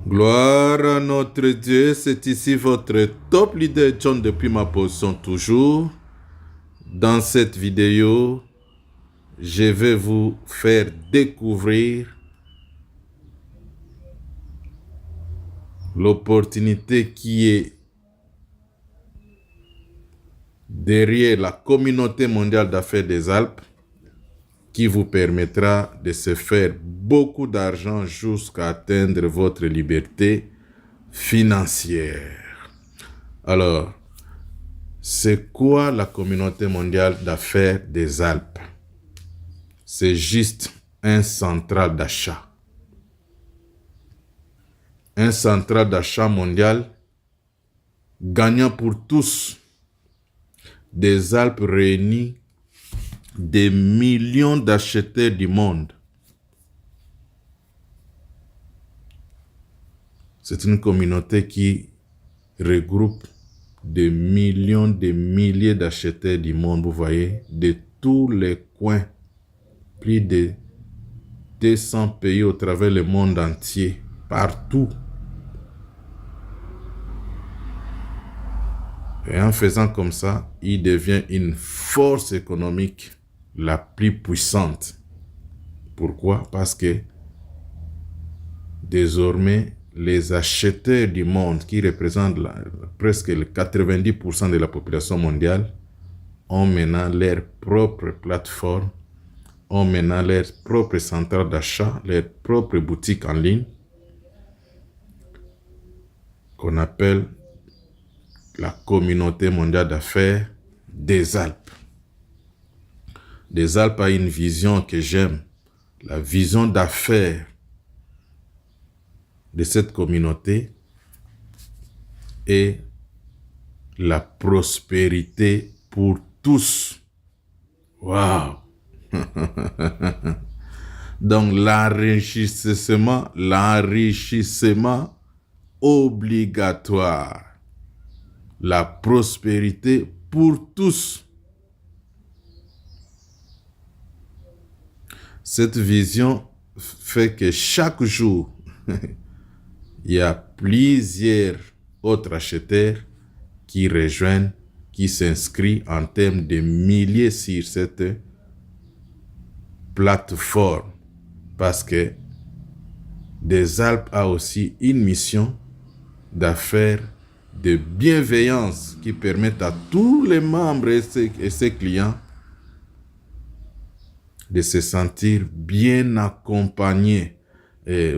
Gloire à notre Dieu, c'est ici votre top leader John depuis ma position toujours. Dans cette vidéo, je vais vous faire découvrir l'opportunité qui est derrière la communauté mondiale d'affaires des Alpes qui vous permettra de se faire beaucoup d'argent jusqu'à atteindre votre liberté financière. Alors, c'est quoi la communauté mondiale d'affaires des Alpes? C'est juste un central d'achat. Un central d'achat mondial gagnant pour tous. Des Alpes réunies des millions d'acheteurs du monde. C'est une communauté qui regroupe des millions, des milliers d'acheteurs du monde, vous voyez, de tous les coins. Plus de 200 pays au travers le monde entier, partout. Et en faisant comme ça, il devient une force économique la plus puissante. Pourquoi? Parce que désormais, les acheteurs du monde, qui représentent presque le 90% de la population mondiale, ont maintenant leur propre plateforme, ont maintenant leur propre centrale d'achat, leur propre boutique en ligne, qu'on appelle la communauté mondiale d'affaires des Alpes. Des Alpes a une vision que j'aime, la vision d'affaires de cette communauté est la prospérité pour tous. Waouh! Donc l'enrichissement obligatoire. La prospérité pour tous. Cette vision fait que chaque jour, il y a plusieurs autres acheteurs qui rejoignent, qui s'inscrivent en termes de milliers sur cette plateforme. Parce que des Alpes a aussi une mission d'affaires de bienveillance qui permettent à tous les membres et ses clients de se sentir bien accompagnés. Et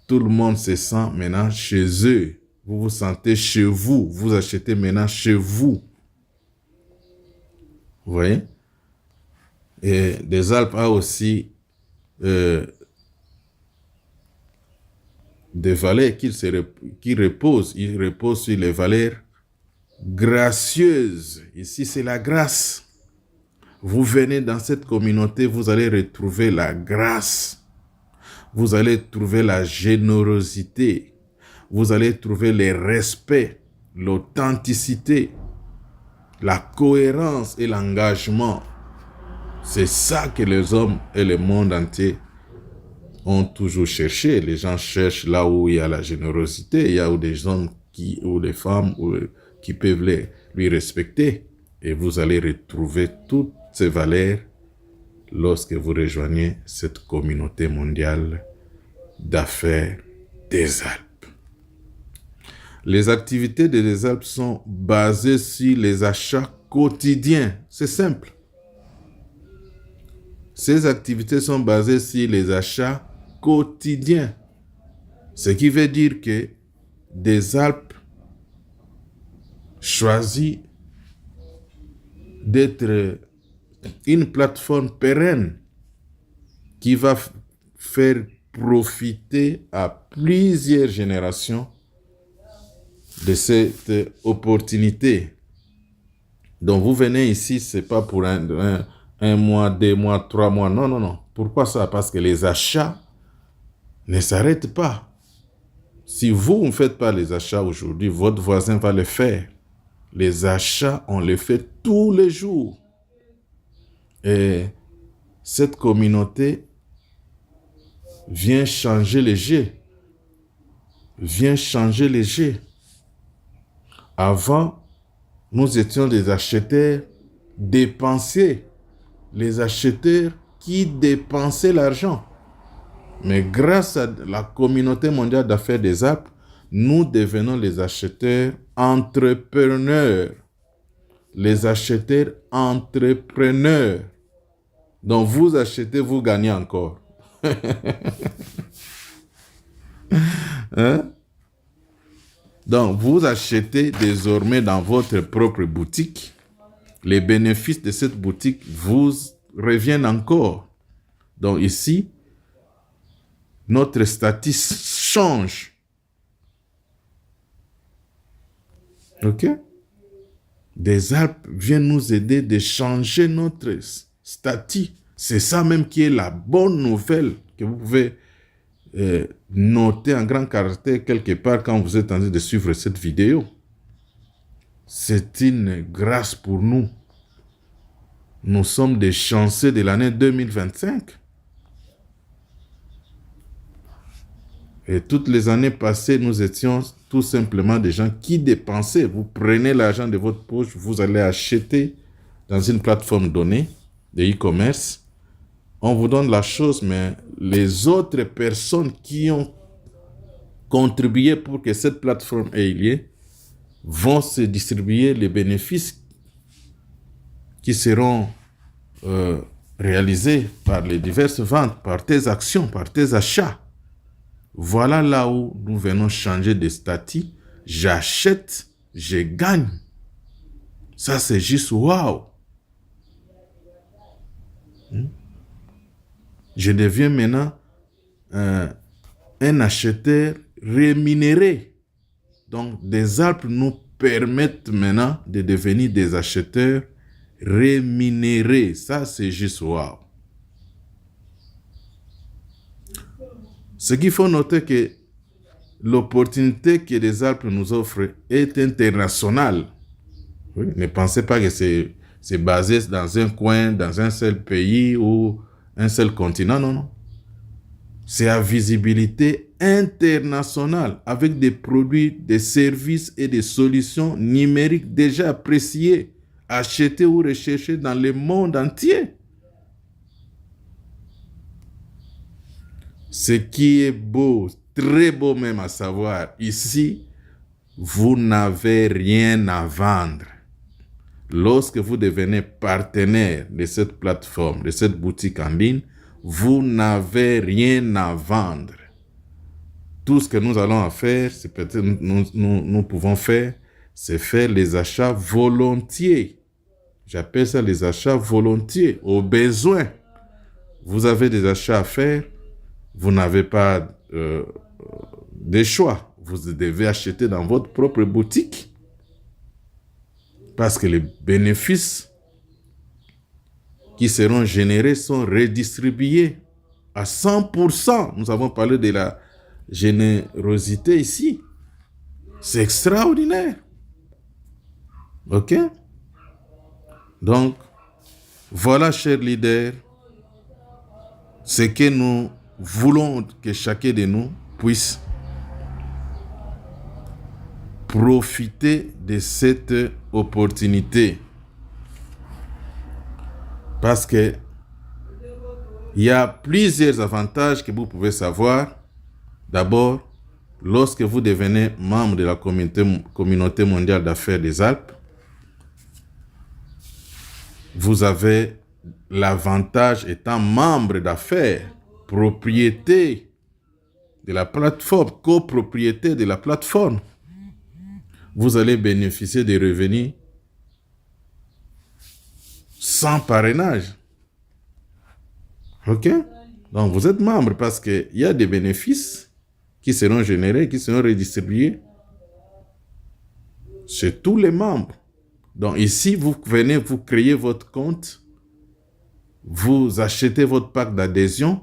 tout le monde se sent maintenant chez eux. Vous vous sentez chez vous. Vous achetez maintenant chez vous. Vous voyez? Et des Alpes a aussi des valeurs qui reposent. Il repose sur les valeurs gracieuses. Ici, c'est la grâce. Vous venez dans cette communauté, vous allez retrouver la grâce. Vous allez trouver la générosité. Vous allez trouver le respect, l'authenticité, la cohérence et l'engagement. C'est ça que les hommes et le monde entier ont toujours cherché. Les gens cherchent là où il y a la générosité, il y a où des hommes ou des femmes qui peuvent lui respecter. Et vous allez retrouver toutes ces valeurs lorsque vous rejoignez cette communauté mondiale d'affaires des Alpes. Les activités des Alpes sont basées sur les achats quotidiens. C'est simple. Ces activités sont basées sur les achats quotidiens. Ce qui veut dire que des Alpes choisit d'être une plateforme pérenne qui va faire profiter à plusieurs générations de cette opportunité. Donc vous venez ici, c'est pas pour un mois, 2 mois, 3 mois. Non, non, non. Pourquoi ça? Parce que les achats ne s'arrêtent pas. Si vous ne faites pas les achats aujourd'hui, votre voisin va le faire. Les achats, on les fait tous les jours. Et cette communauté vient changer le jeu. vient changer les jeux. Avant, nous étions des acheteurs dépensiers, les acheteurs qui dépensaient l'argent. Mais grâce à la communauté mondiale d'affaires des Alpes, nous devenons les acheteurs entrepreneurs. Les acheteurs entrepreneurs. Donc vous achetez, vous gagnez encore. Hein? Donc vous achetez désormais dans votre propre boutique. Les bénéfices de cette boutique vous reviennent encore. Donc ici, notre statut change. Ok? Des Alpes viennent nous aider de changer notre statut. C'est ça même qui est la bonne nouvelle que vous pouvez noter en grand caractère quelque part quand vous êtes en train de suivre cette vidéo. C'est une grâce pour nous. Nous sommes des chanceux de l'année 2025. Et toutes les années passées, nous étions tout simplement des gens qui dépensaient. Vous prenez l'argent de votre poche, vous allez acheter dans une plateforme donnée de e-commerce. On vous donne la chose, mais les autres personnes qui ont contribué pour que cette plateforme ait lieu vont se distribuer les bénéfices qui seront réalisés par les diverses ventes, par tes actions, par tes achats. Voilà là où nous venons changer de statut. J'achète, je gagne. Ça, c'est juste waouh. Je deviens maintenant un acheteur rémunéré. Donc, des Alpes nous permettent maintenant de devenir des acheteurs rémunérés. Ça, c'est juste waouh. Ce qu'il faut noter que l'opportunité que les Alpes nous offrent est internationale. Oui, ne pensez pas que c'est basé dans un coin, dans un seul pays ou un seul continent. Non, non. C'est à visibilité internationale avec des produits, des services et des solutions numériques déjà appréciés, achetés ou recherchés dans le monde entier. Ce qui est beau, très beau même à savoir, ici, vous n'avez rien à vendre. Lorsque vous devenez partenaire de cette plateforme, de cette boutique en ligne, vous n'avez rien à vendre. Tout ce que nous allons faire, c'est peut-être nous pouvons faire, c'est faire les achats volontiers. J'appelle ça les achats volontiers, au besoin. Vous avez des achats à faire, vous n'avez pas de choix. Vous devez acheter dans votre propre boutique. Parce que les bénéfices qui seront générés sont redistribués à 100%. Nous avons parlé de la générosité ici. C'est extraordinaire. Ok? Donc, voilà, chers leaders, ce que nous voulons que chacun de nous puisse profiter de cette opportunité. Parce que il y a plusieurs avantages que vous pouvez savoir. D'abord, lorsque vous devenez membre de la communauté mondiale d'affaires des Alpes, vous avez l'avantage étant membre d'affaires, propriété de la plateforme, copropriété de la plateforme. Vous allez bénéficier des revenus sans parrainage. Ok? Donc, vous êtes membre parce qu'il y a des bénéfices qui seront générés, qui seront redistribués chez tous les membres. Donc, ici, vous venez, vous créez votre compte, vous achetez votre pack d'adhésion.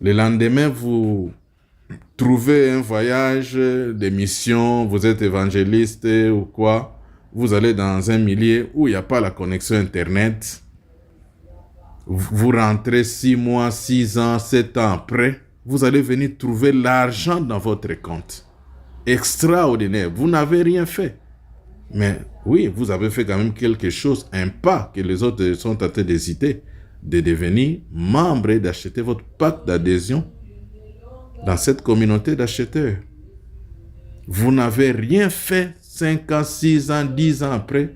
Le lendemain, vous trouvez un voyage, des missions, vous êtes évangéliste ou quoi, vous allez dans un milieu où il n'y a pas la connexion Internet, vous rentrez 6 mois, 6 ans, 7 ans après, vous allez venir trouver l'argent dans votre compte. Extraordinaire. Vous n'avez rien fait. Mais oui, vous avez fait quand même quelque chose, un pas que les autres sont en train d'hésiter, de devenir membre et d'acheter votre pacte d'adhésion dans cette communauté d'acheteurs. Vous n'avez rien fait 5 ans, 6 ans, 10 ans après.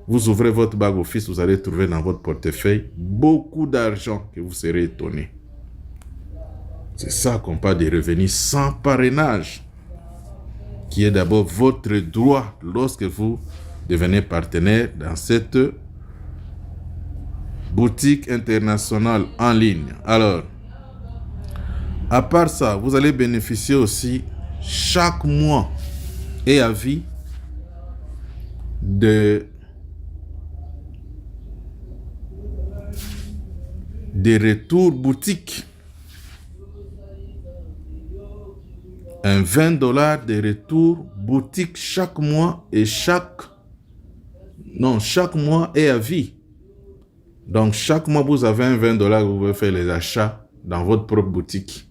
Vous ouvrez votre bague office, vous allez trouver dans votre portefeuille beaucoup d'argent que vous serez étonné. C'est ça qu'on parle de revenus sans parrainage, qui est d'abord votre droit lorsque vous devenez partenaire dans cette boutique internationale en ligne. Alors, à part ça, vous allez bénéficier aussi chaque mois et à vie des retours boutiques. Un $20 de retour boutique chaque mois et chaque mois et à vie. Donc chaque mois vous avez un $20 que vous pouvez faire les achats dans votre propre boutique.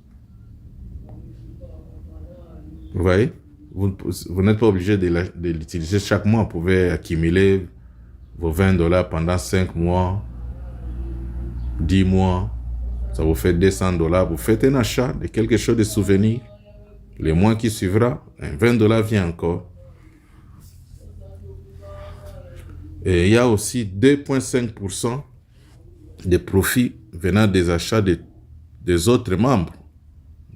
Vous voyez? Vous n'êtes pas obligé de l'utiliser chaque mois. Vous pouvez accumuler vos $20 pendant 5 mois, 10 mois. Ça vous fait $200. Vous faites un achat de quelque chose de souvenir. Les mois qui suivra, un $20 vient encore. Et il y a aussi 2,5% de profits venant des achats des autres membres.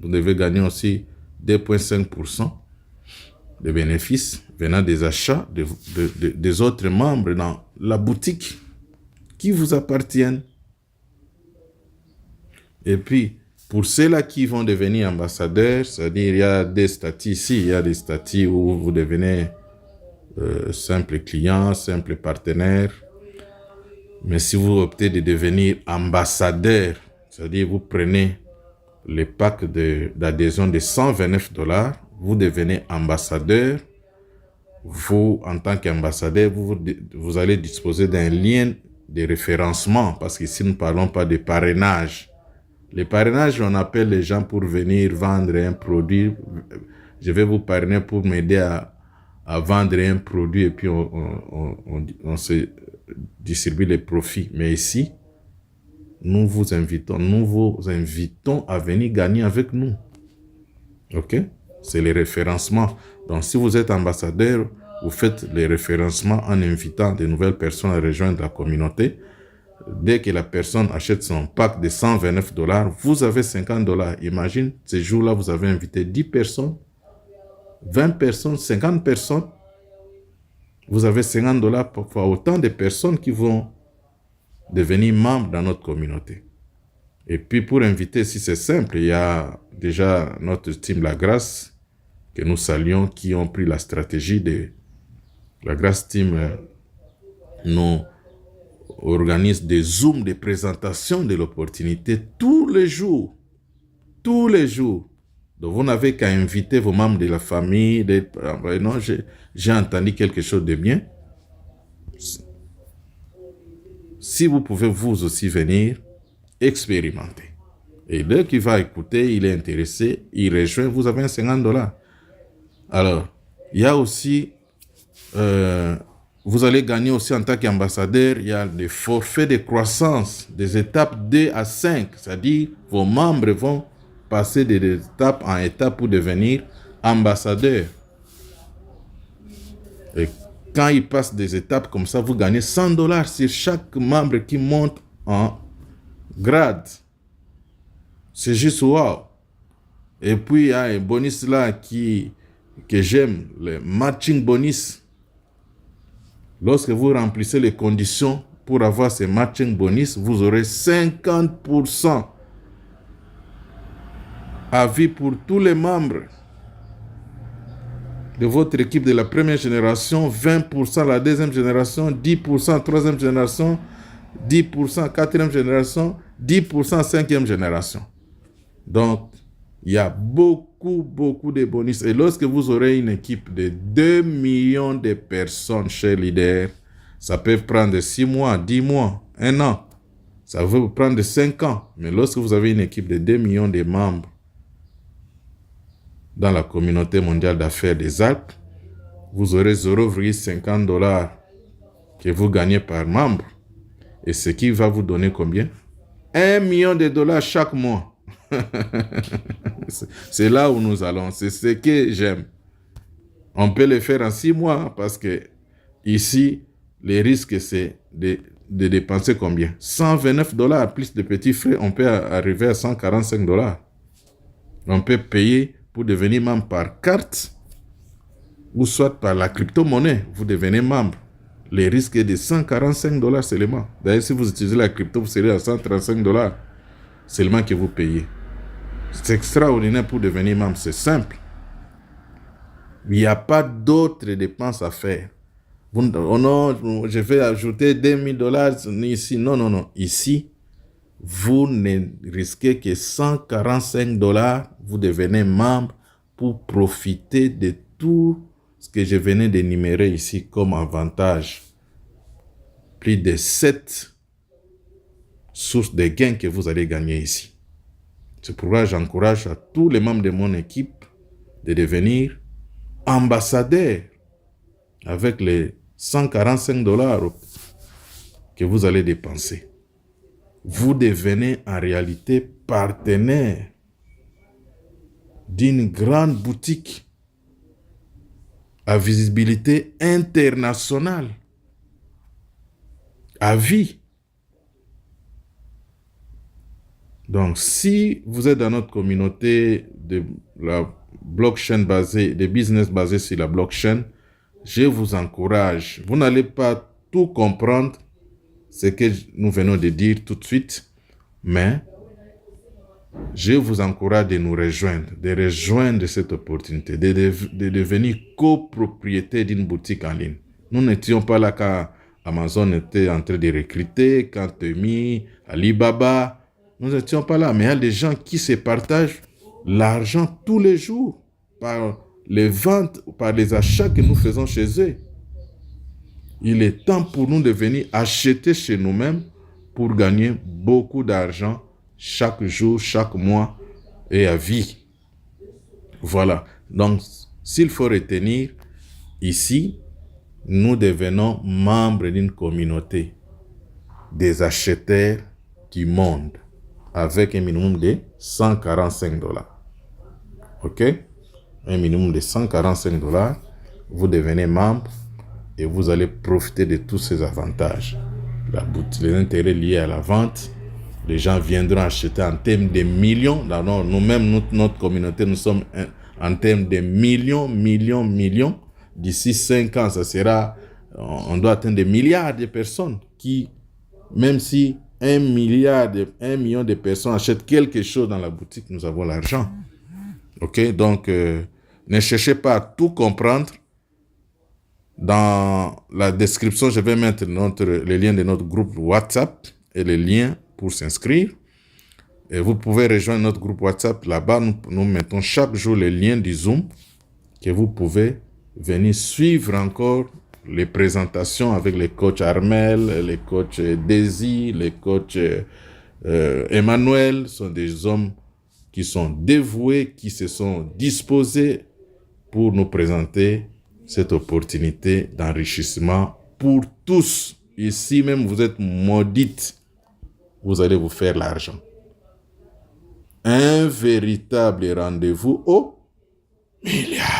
Vous devez gagner aussi 2,5% de bénéfices venant des achats des autres membres dans la boutique qui vous appartiennent. Et puis, pour ceux-là qui vont devenir ambassadeurs, c'est-à-dire il y a des statuts ici, il y a des statuts où vous devenez simple client, simple partenaire. Mais si vous optez de devenir ambassadeur, c'est-à-dire vous prenez le pack d'adhésion de $129, vous devenez ambassadeur. Vous, en tant qu'ambassadeur, vous allez disposer d'un lien de référencement, parce qu'ici nous ne parlons pas de parrainage. Le parrainage, on appelle les gens pour venir vendre un produit. Je vais vous parrainer pour m'aider à vendre un produit et puis on se distribue les profits. Mais ici, nous vous invitons à venir gagner avec nous. Ok? C'est le référencement. Donc, si vous êtes ambassadeur, vous faites le référencement en invitant de nouvelles personnes à rejoindre la communauté. Dès que la personne achète son pack de $129, vous avez $50. Imagine, ce jour-là, vous avez invité 10 personnes, 20 personnes, 50 personnes. Vous avez $50 pour autant de personnes qui vont devenir membres dans notre communauté. Et puis, pour inviter, si c'est simple, il y a déjà notre team La Grâce, que nous saluons, qui ont pris la stratégie de La Grâce Team. Nous organise des zooms de présentation de l'opportunité tous les jours. Tous les jours. Donc, vous n'avez qu'à inviter vos membres de la famille. Non, j'ai entendu quelque chose de bien. Si vous pouvez vous aussi venir expérimenter. Et dès qu'il va écouter, il est intéressé, il rejoint, vous avez un $50. Alors, il y a aussi... vous allez gagner aussi en tant qu'ambassadeur, il y a des forfaits de croissance, des étapes 2 à 5, c'est-à-dire vos membres vont passer des étapes en étapes pour devenir ambassadeurs. Et quand ils passent des étapes comme ça, vous gagnez $100 sur chaque membre qui monte en grade. C'est juste wow. Et puis il y a un bonus là que j'aime, le matching bonus. Lorsque vous remplissez les conditions pour avoir ces matching bonus, vous aurez 50% à vie pour tous les membres de votre équipe de la première génération, 20% la deuxième génération, 10% troisième génération, 10% quatrième génération, 10% cinquième génération. Donc, il y a beaucoup de bonus. Et lorsque vous aurez une équipe de 2 millions de personnes, chers leaders, ça peut prendre 6 mois, 10 mois, 1 an. Ça peut prendre 5 ans. Mais lorsque vous avez une équipe de 2 millions de membres, dans la communauté mondiale d'affaires des Alpes, vous aurez 0,50 $ que vous gagnez par membre. Et ce qui va vous donner combien? 1 million de dollars chaque mois. C'est là où nous allons. C'est ce que j'aime. On peut le faire en 6 mois parce que ici, les risques, c'est de dépenser combien? 129 $ plus de petits frais. On peut arriver à 145 $. On peut payer pour devenir membre par carte ou soit par la crypto-monnaie. Vous devenez membre. Les risques est de 145 $ seulement. D'ailleurs, si vous utilisez la crypto, vous serez à 135 $ seulement que vous payez. C'est extraordinaire pour devenir membre. C'est simple. Il n'y a pas d'autres dépenses à faire. Oh non, je vais ajouter 2000 $ ici. Non, non, non. Ici, vous ne risquez que 145 $. Vous devenez membre pour profiter de tout ce que je venais d'énumérer ici comme avantage. Plus de 7 sources de gains que vous allez gagner ici. C'est pourquoi j'encourage à tous les membres de mon équipe de devenir ambassadeurs avec les 145 $ que vous allez dépenser. Vous devenez en réalité partenaire d'une grande boutique à visibilité internationale, à vie. Donc, si vous êtes dans notre communauté de la blockchain basée, des business basés sur la blockchain, je vous encourage. Vous n'allez pas tout comprendre ce que nous venons de dire tout de suite, mais je vous encourage de nous rejoindre, de rejoindre cette opportunité, de devenir copropriétaire d'une boutique en ligne. Nous n'étions pas là quand Amazon était en train de recruter, quand Temu, Alibaba, nous n'étions pas là. Mais il y a des gens qui se partagent l'argent tous les jours par les ventes, par les achats que nous faisons chez eux. Il est temps pour nous de venir acheter chez nous-mêmes pour gagner beaucoup d'argent chaque jour, chaque mois et à vie. Voilà. Donc, s'il faut retenir, ici, nous devenons membres d'une communauté des acheteurs du monde avec un minimum de 145 $. OK? Un minimum de 145 $. Vous devenez membre et vous allez profiter de tous ces avantages. Les intérêts liés à la vente, les gens viendront acheter en termes de millions. Nous-mêmes, notre communauté, nous sommes en termes de millions. D'ici 5 ans, on doit atteindre des milliards de personnes qui, même si 1 million de personnes achètent quelque chose dans la boutique, nous avons l'argent. OK? Donc, ne cherchez pas à tout comprendre. Dans la description, je vais mettre les liens de notre groupe WhatsApp et les liens pour s'inscrire. Et vous pouvez rejoindre notre groupe WhatsApp. Là-bas, nous mettons chaque jour les liens du Zoom que vous pouvez venir suivre encore les présentations avec les coachs Armel, les coachs Daisy, les coachs Emmanuel. Ce sont des hommes qui sont dévoués, qui se sont disposés pour nous présenter cette opportunité d'enrichissement pour tous. Ici même, vous êtes maudites. Vous allez vous faire l'argent. Un véritable rendez-vous au milliard.